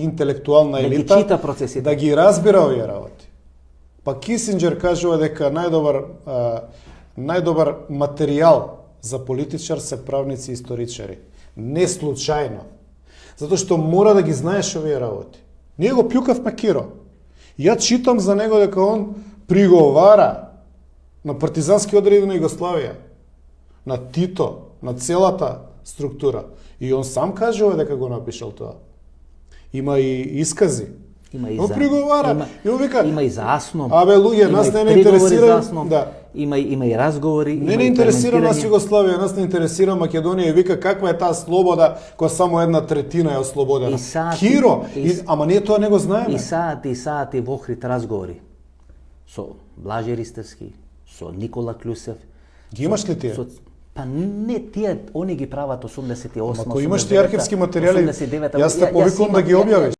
интелектуална Да ги елита чита процесите. да ги разбира овие работи. Па Кисинџер кажува дека најдобар материјал за политичар се правници и историчари. Не случајно. Затоа што мора да ги знаеш овие работи. Ние го пљукавме Киро. Ја читам за него дека он приговара на партизански одреди на Југославија, на Тито, на целата структура. И он сам кажува дека го напишал тоа. Има и искази. Има и он приговара. И он вика, има и за Асном. Абе, луѓе, нас не интересира. Да. Има и разговори. Не интересира нас Југославија, нас не интересира Македонија. И вика каква е таа слобода која само 1/3 е ослободена. Киро, ама ние тоа не го знаеме. И саати вохрит разговори со Блаже Ристевски, со Никола Клюсев. Ги имаш ли тие? Па не, тие, они ги прават 88, Ако имаш ти архивски материјали, јас те повикувам да ги објавиш.